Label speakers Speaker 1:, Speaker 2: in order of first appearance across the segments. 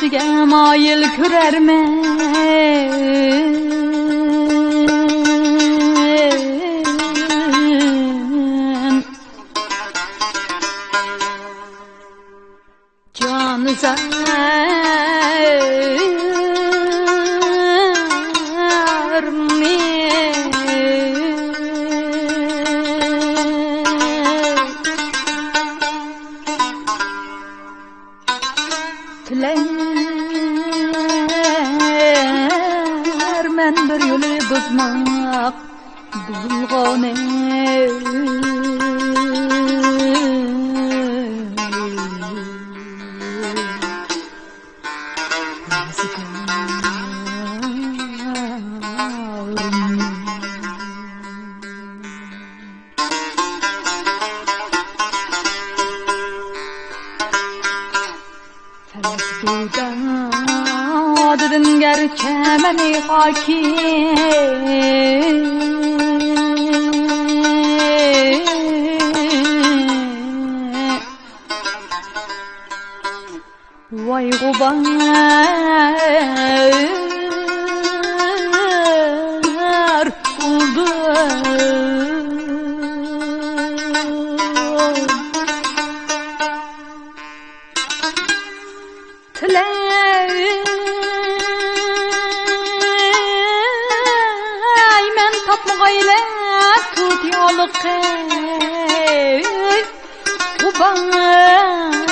Speaker 1: kişiga moyil ko'rarman. Canızar men bir yo'li buzmoq buzilg'one Adın gerçemeni hakim Vay gubar oldu Tapmağayla tut yoluqı Bu bağırını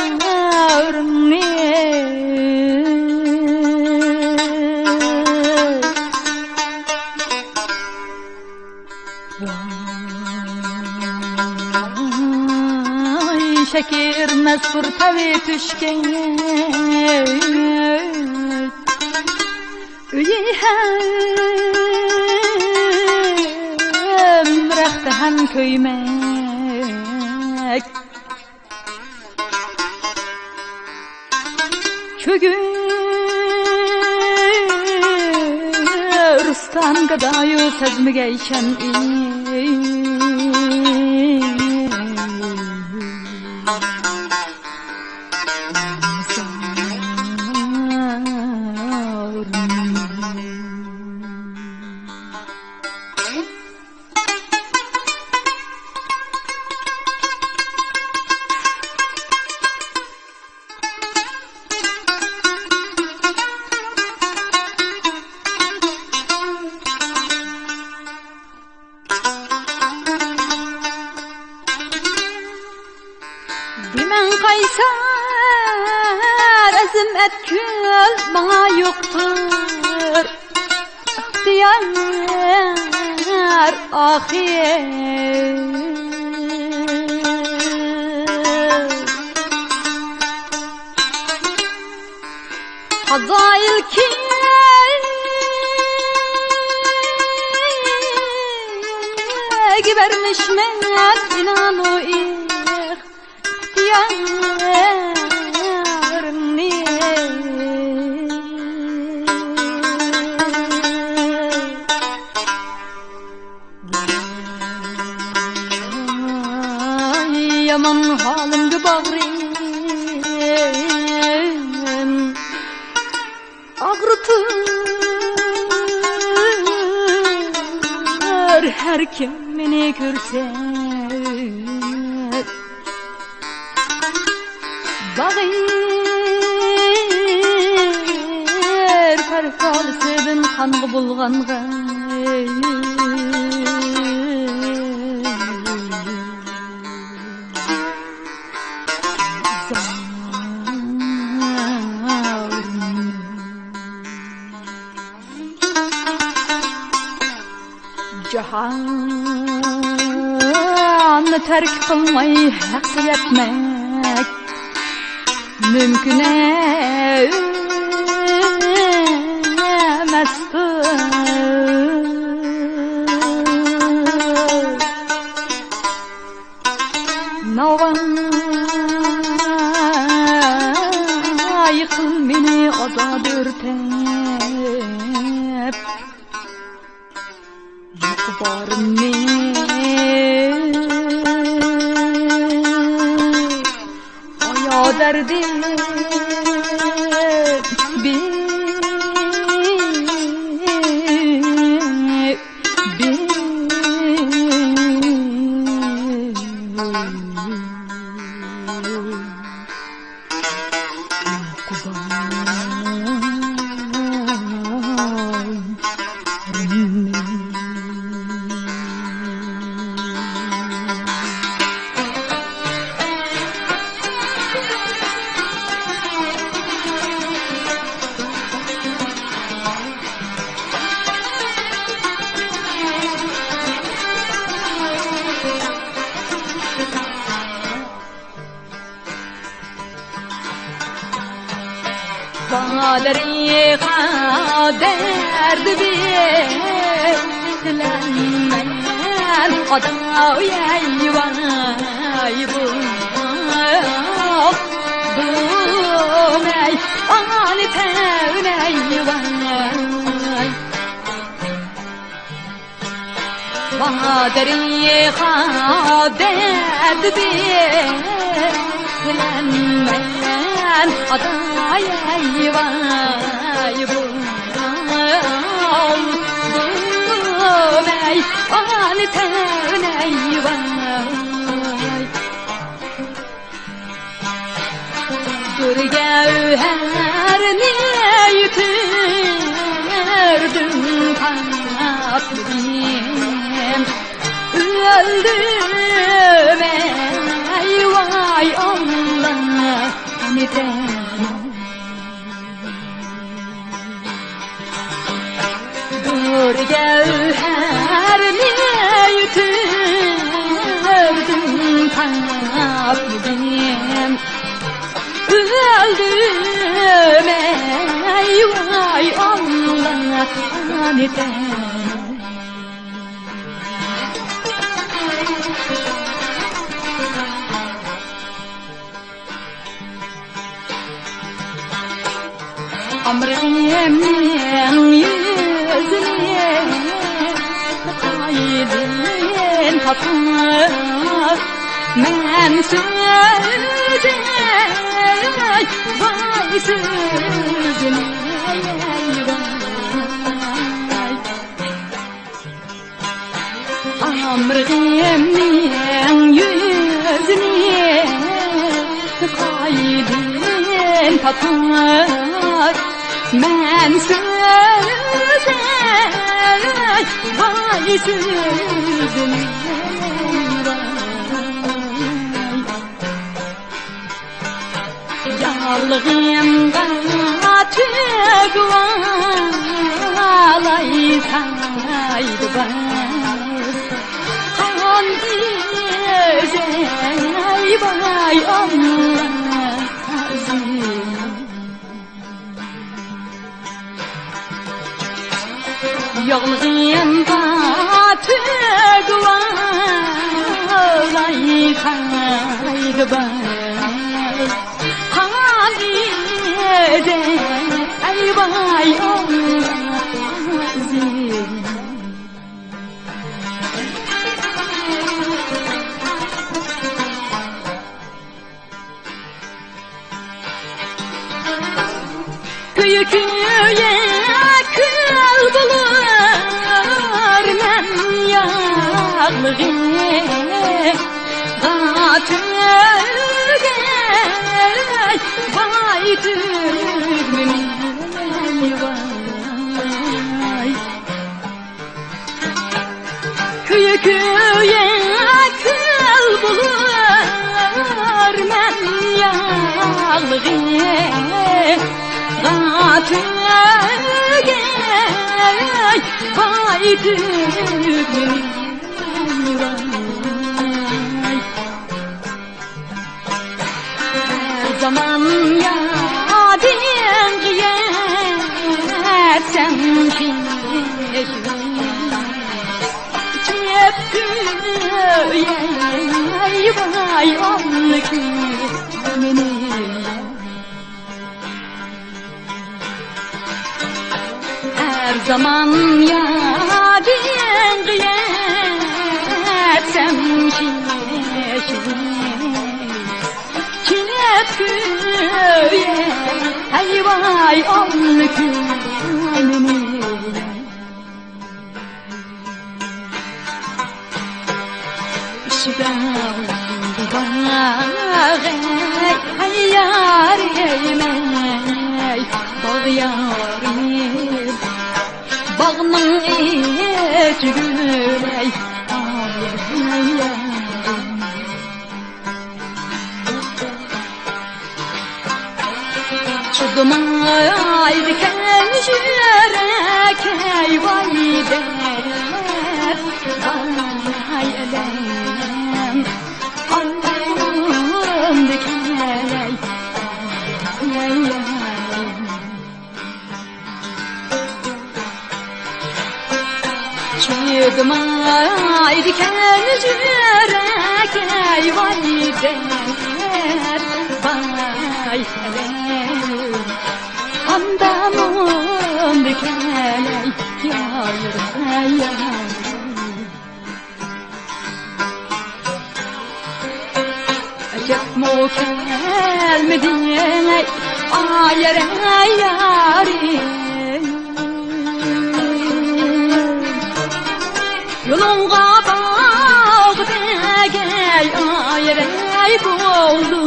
Speaker 1: Vay şekir mesfur tavi tüşken Hem köymek Çögür ustan gadayu sezmigeyşen Dimen kaysar azimet kül bana yoktur İhtiyar ahir Hazail ki vermiş men inanu yarni yaman halimga bağrım ağrıtır her kim meni görse Bağır karkalısıdın kanğı bulğanğa Cahanı terk kılmay haqı etmek mümkün emasdir Novan yıkıl meni azad örtep Yıkbarını aya derdim Badri derdi bilenmen Adam yayvay bu mey ani tevney vay Badri derdi bilenmen Adaya yivay bu mey ani tevney vay Dur gevher niye yütürdün tatlım Öldüm ey vay Allah Dur gevher niye yütürdün tatlım Öldüm ey vay Allah Amrımın yüzüne kaydın hatına Men sözüne vay sözüne Amrımın yüzüne kaydın hatına Men sözüne vay sözüne Yalğımda tüg valay saydı bas Hangi zey vay Allah azim Yalğımda tüg valay saydı bas Hangi zey vay Allah azim Köye kıl bulur men yağlığı Gatüge vay tügmeni vay Köye kıl bulur men yağlığı Gatüge vay tügmeni vay Her zaman yadın giyersen peşime Çepküye vay onu kümeni Her zaman yadın giyersen peşime Çepküye ay vay ollu gülmeni ay yarim bağ yarim bağının içi güley ay yarim çıkmay diken yürek ay vay der ay elem alnım dikeney ay yarim çıkmay diken yürek ay vay der vay elem andamın dikeney yarim yarim acep mukelmedi ayar yarim yolunga bağdagay ayar boldu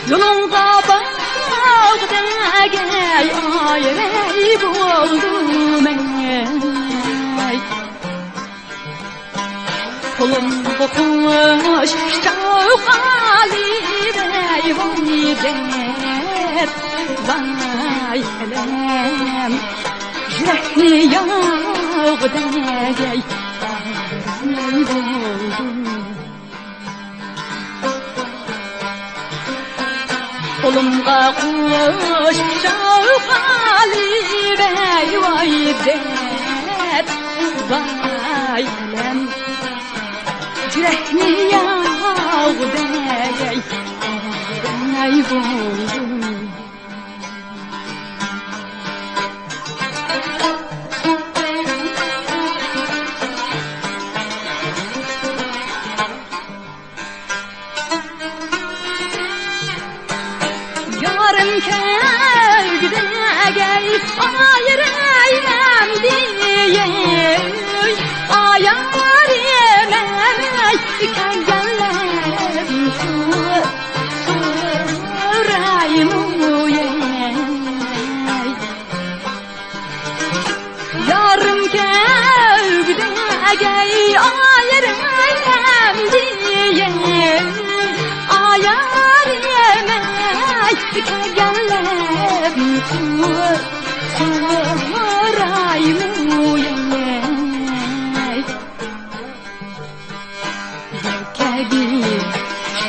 Speaker 1: yolunga bağdagay ayar boldu men kolum kokmuş şavkali bey vay der vay elem yürekli yağdagay ay boldu kolumga kuş şavkali bey vay der vay elem yürekli yağdagay ay boldu yarım kelgidagay ayar eylem diye ayar yemem kelgenler sorayım yarım kelgidagay ayar eylem diye ayar yemem kelgenler sorayım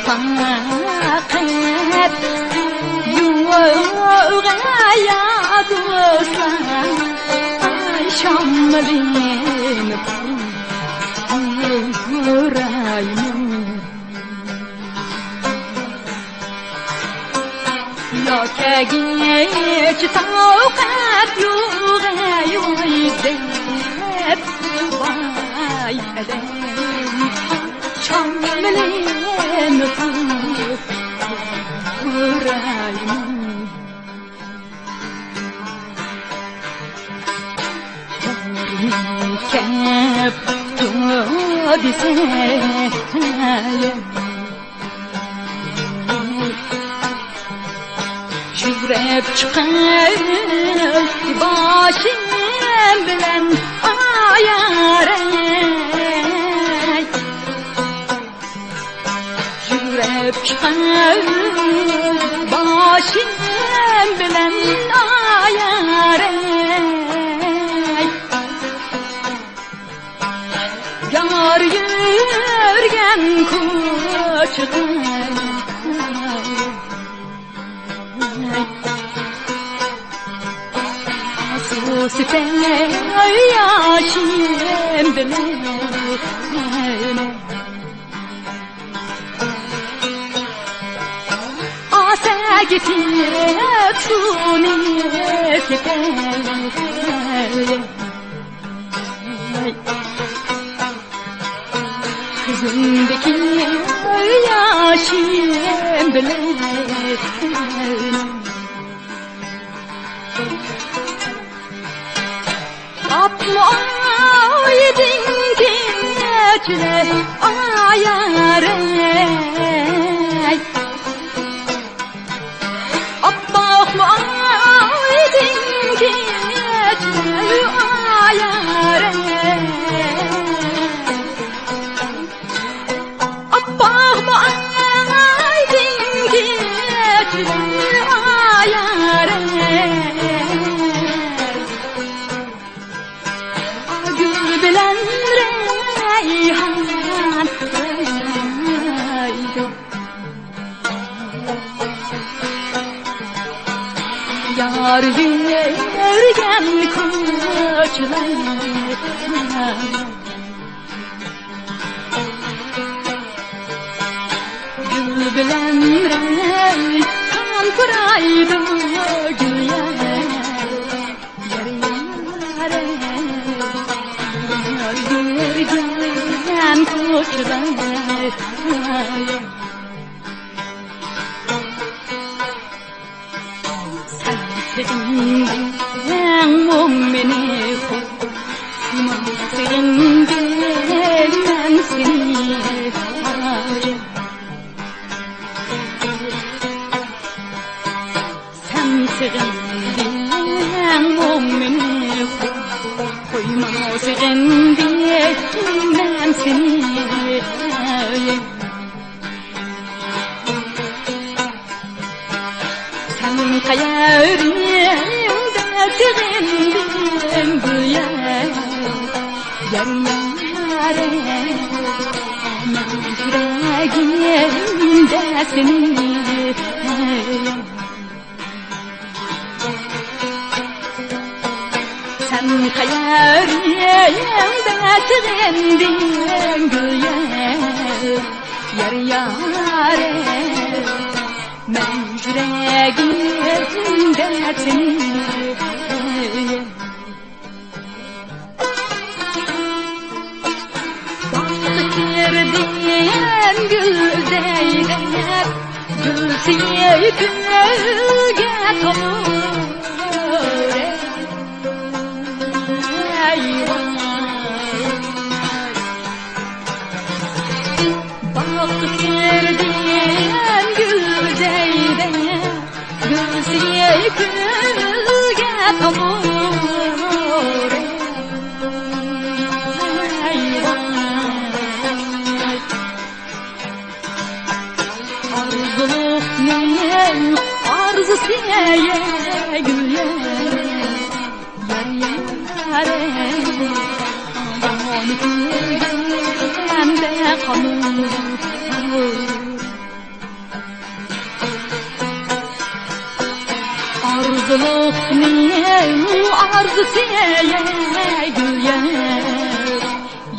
Speaker 1: faqat yuvağa dostlar ay şamlin sorayım yok geç tavkat yuvağa yuvağa vay elem şamlin sorayım kep dise yürep çıkar başım bilen ayarey yürep çıkar başım bilen ayarey yar yürgen koçlar Süper yaşım bilen Asa gitip suni süper Kızımdaki yaşım bilen Apmaydın geçle ayarey Apmaydın geçle ayarey Apmaydın geçle ayarey bilen reyhan yar yürgen koçlar gül bilen reyhan kuraydı gül yürgen koçlar Sensin mu'mini Sensin ben seni Sensin mu'mini Koyma sen ben seni Sen kayarımda tığındım bu yer Yarare yüreğimde seni Sen kayarımda tığındım bu yer Yarare ben yüreğimde seni Bakırdiyen güldeyler Gülseye gülge tavur Eyvah Bakırdiyen güldeyler Gülseye gülge tavur Arzuluk ne arzu seye güller Yar yare Aman gülgen de kanır Arzuluk ne arzu seye güller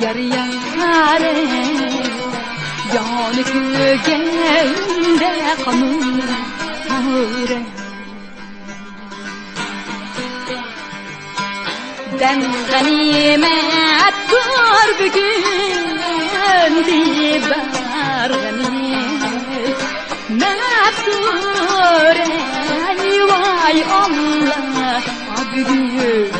Speaker 1: Yar yare Canı kölgende kanır Den ganimet kor bugün dibar ganimet Mesur ey vay Allah bugün